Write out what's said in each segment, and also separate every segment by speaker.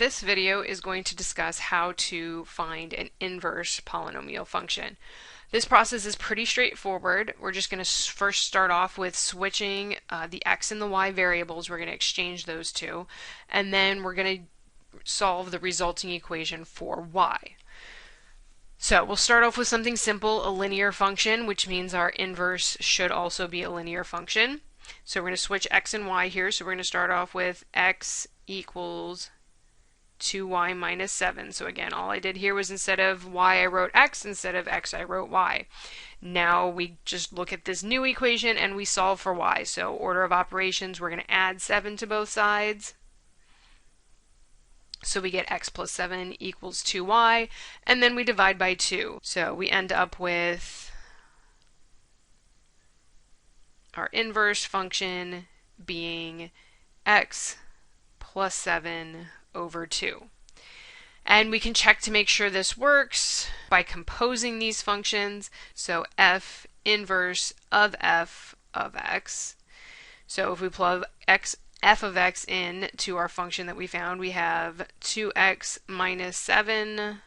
Speaker 1: this video is going to discuss how to find an inverse polynomial function. This process is pretty straightforward. We're just going to first start off with switching the x and the y variables. We're going to exchange those two, and then we're going to solve the resulting equation for y. So we'll start off with something simple, a linear function, which means our inverse should also be a linear function. So we're going to switch x and y here. So we're going to start off with x equals 2y minus 7. So again, all I did here was instead of y I wrote x, instead of x I wrote y. Now we just look at this new equation and we solve for y. So order of operations, we're going to add 7 to both sides. So we get x plus 7 equals 2y, and then we divide by 2. So we end up with our inverse function being x plus 7 over 2. And we can check to make sure this works by composing these functions. So f inverse of f of x. So if we plug f of x in to our function that we found, we have 2x minus 7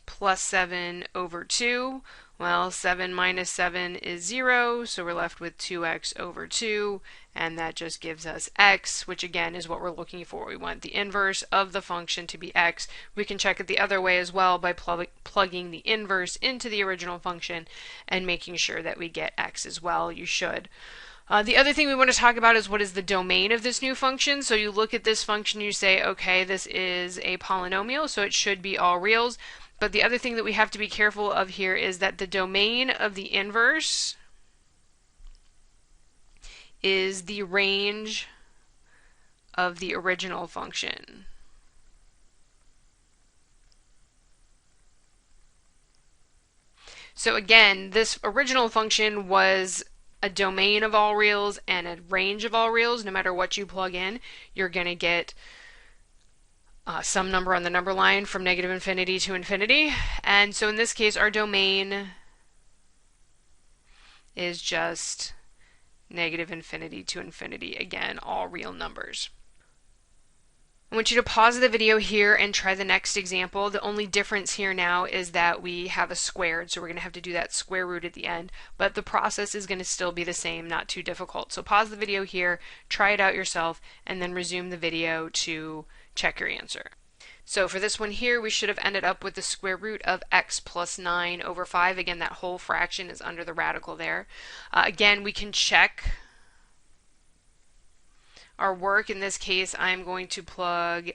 Speaker 1: plus 7 over 2. Well, 7 minus 7 is 0, so we're left with 2x over 2, and that just gives us x, which again is what we're looking for. We want the inverse of the function to be x. We can check it the other way as well by plugging the inverse into the original function and making sure that we get x as well. You should. The other thing we want to talk about is what is the domain of this new function. So you look at this function, you say, okay, this is a polynomial, so it should be all reals. But the other thing that we have to be careful of here is that the domain of the inverse is the range of the original function. So again, this original function was a domain of all reals and a range of all reals. No matter what you plug in, you're going to get some number on the number line from negative infinity to infinity. And so in this case, our domain is just negative infinity to infinity. Again, all real numbers. I want you to pause the video here and try the next example. The only difference here now is that we have a squared, so we're going to have to do that square root at the end, but the process is going to still be the same, not too difficult. So pause the video here, try it out yourself, and then resume the video to check your answer. So for this one here, we should have ended up with the square root of x plus 9 over 5. Again, that whole fraction is under the radical there. Again, we can check our work. In this case, I'm going to plug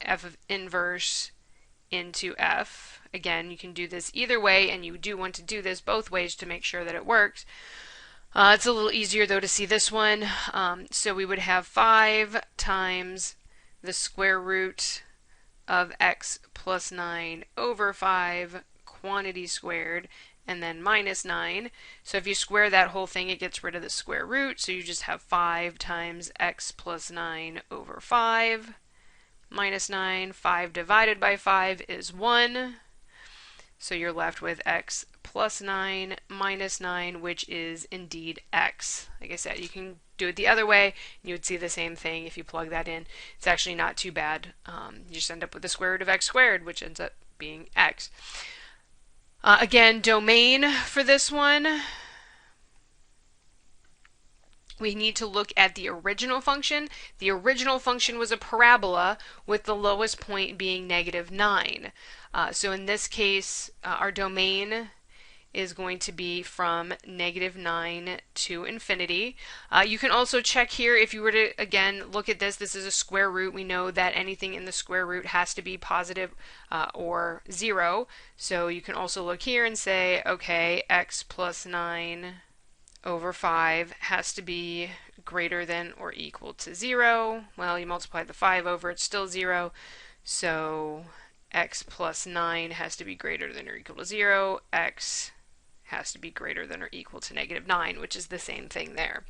Speaker 1: f of inverse into f. Again, you can do this either way, and you do want to do this both ways to make sure that it works. It's a little easier though to see this one. So we would have 5 times the square root of x plus 9 over 5 quantity squared, and then minus 9. So if you square that whole thing, it gets rid of the square root, so you just have 5 times x plus 9 over 5 minus 9. 5 divided by 5 is 1. So you're left with x plus 9 minus 9, which is indeed x. Like I said, you can do it the other way, and you would see the same thing if you plug that in. It's actually not too bad. You just end up with the square root of x squared, which ends up being x. Again, domain for this one, we need to look at the original function. The original function was a parabola with the lowest point being negative 9. So in this case, our domain is going to be from negative 9 to infinity. You can also check here if you were to, again, look at this. This is a square root. We know that anything in the square root has to be positive or 0. So you can also look here and say, okay, x plus 9 over 5 has to be greater than or equal to 0. Well, you multiply the 5 over, it's still 0. So x plus 9 has to be greater than or equal to 0. X has to be greater than or equal to negative 9, which is the same thing there.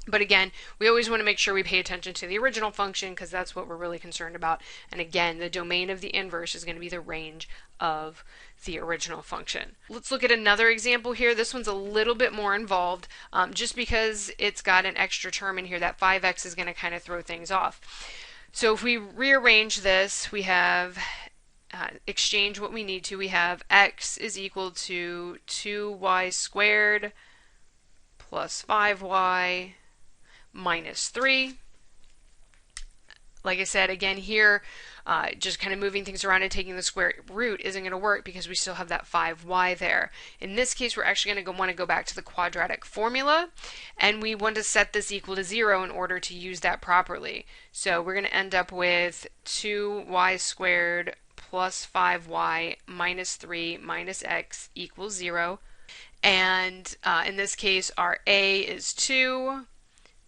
Speaker 1: But again, we always want to make sure we pay attention to the original function because that's what we're really concerned about. And again, the domain of the inverse is going to be the range of the original function. Let's look at another example here. This one's a little bit more involved just because it's got an extra term in here. That 5x is going to kind of throw things off. So if we rearrange this, we have exchange what we need to. We have x is equal to 2y squared plus 5y minus 3. Like I said, again here, just kind of moving things around and taking the square root isn't going to work because we still have that 5y there. In this case, we're actually going to want to go back to the quadratic formula, and we want to set this equal to 0 in order to use that properly. So we're going to end up with 2y squared plus 5y minus 3 minus x equals 0. And in this case, our a is 2,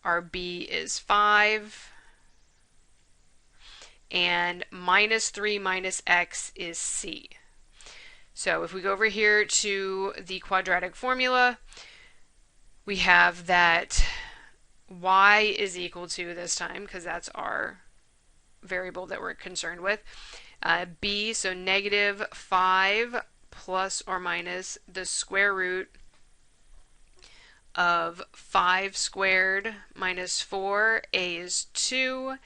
Speaker 1: our b is 5, and minus 3 minus x is c. So if we go over here to the quadratic formula, we have that y is equal to, this time, because that's our variable that we're concerned with, b, so negative 5 plus or minus the square root of 5 squared minus 4, a is 2,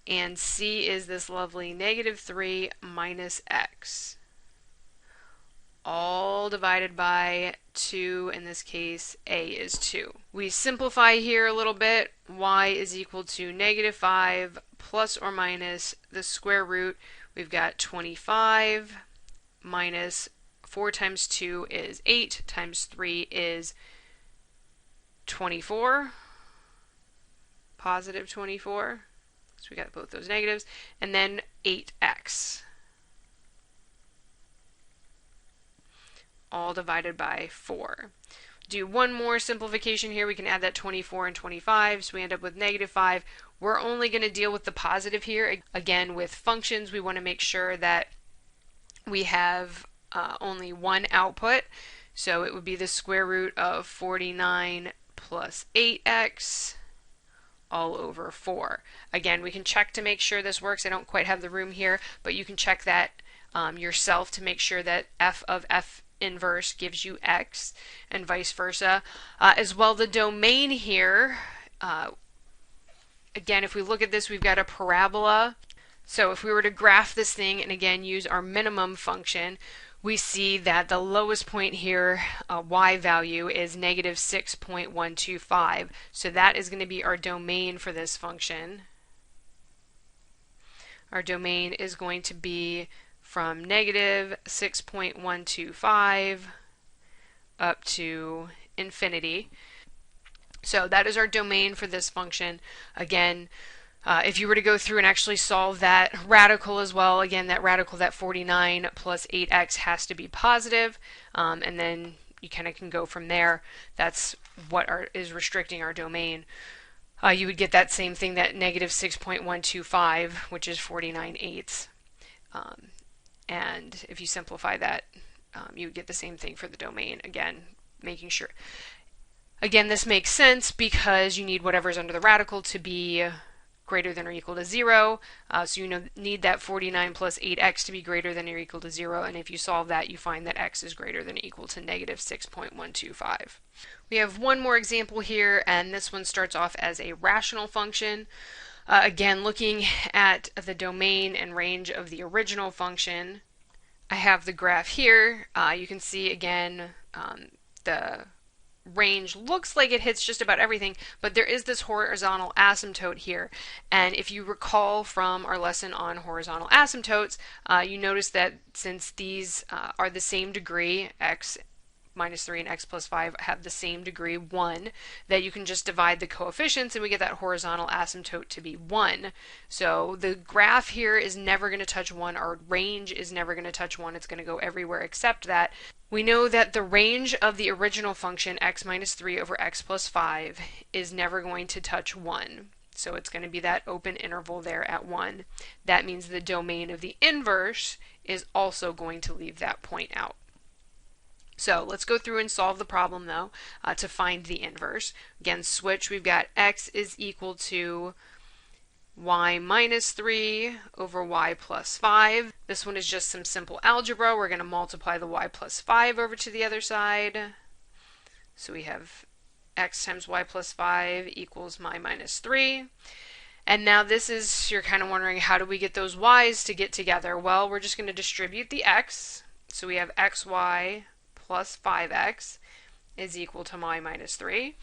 Speaker 1: and c is this lovely negative 3 minus x, all divided by 2. In this case, a is 2. We simplify here a little bit. Y is equal to negative 5 plus or minus the square root. We've got 25 minus 4 times 2 is 8 times 3 is 24, positive 24. So we got both those negatives, and then 8x, all divided by 4. Do one more simplification here. We can add that 24 and 25, so we end up with negative 5. We're only going to deal with the positive here. Again, with functions, we want to make sure that we have only one output. So it would be the square root of 49 plus 8x all over 4. Again, we can check to make sure this works. I don't quite have the room here, but you can check that yourself to make sure that f of f inverse gives you x, and vice versa. As well, the domain here, again, if we look at this, we've got a parabola. So if we were to graph this thing and again use our minimum function, we see that the lowest point here, y value, is negative 6.125. So that is going to be our domain for this function. Our domain is going to be from negative 6.125 up to infinity. So that is our domain for this function. Again, if you were to go through and actually solve that radical as well, again, that radical, that 49 plus 8x has to be positive, and then you kind of can go from there. That's what is restricting our domain. You would get that same thing, that negative 6.125, which is 49/8. And if you simplify that, you would get the same thing for the domain. Again, making sure. Again, this makes sense because you need whatever's under the radical to be greater than or equal to 0. So you need that 49 plus 8x to be greater than or equal to 0. And if you solve that, you find that x is greater than or equal to negative 6.125. We have one more example here, and this one starts off as a rational function. Again, looking at the domain and range of the original function, I have the graph here. You can see again the range looks like it hits just about everything, but there is this horizontal asymptote here. And if you recall from our lesson on horizontal asymptotes, you notice that since these are the same degree, x minus 3 and x plus 5 have the same degree, 1, that you can just divide the coefficients and we get that horizontal asymptote to be 1. So the graph here is never going to touch 1. Our range is never going to touch 1. It's going to go everywhere except that. We know that the range of the original function, x minus 3 over x plus 5, is never going to touch 1. So it's going to be that open interval there at 1. That means the domain of the inverse is also going to leave that point out. So let's go through and solve the problem though to find the inverse. Again, switch, we've got x is equal to y minus 3 over y plus 5. This one is just some simple algebra. We're going to multiply the y plus 5 over to the other side. So we have x times y plus 5 equals y minus 3. And now this is, you're kind of wondering, how do we get those y's to get together? Well, we're just going to distribute the x. So we have xy plus 5x is equal to y minus 3.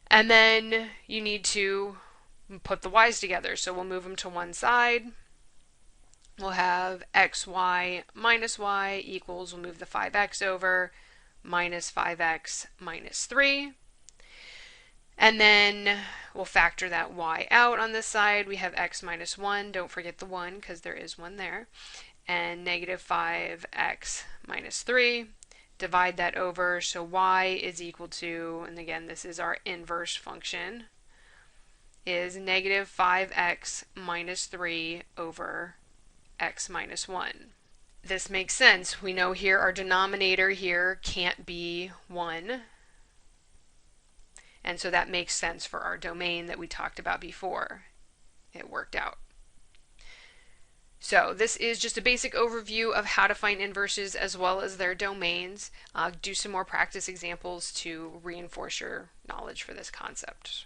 Speaker 1: And then you need to put the y's together. So we'll move them to one side. We'll have xy minus y equals, we'll move the 5x over, minus 5x minus 3. And then we'll factor that y out on this side. We have x minus 1. Don't forget the 1 because there is 1 there. And negative 5x minus 3. Divide that over. So y is equal to, and again, this is our inverse function, is negative 5x minus 3 over x minus 1. This makes sense. We know here our denominator here can't be 1. And so that makes sense for our domain that we talked about before. It worked out. So this is just a basic overview of how to find inverses as well as their domains. Do some more practice examples to reinforce your knowledge for this concept.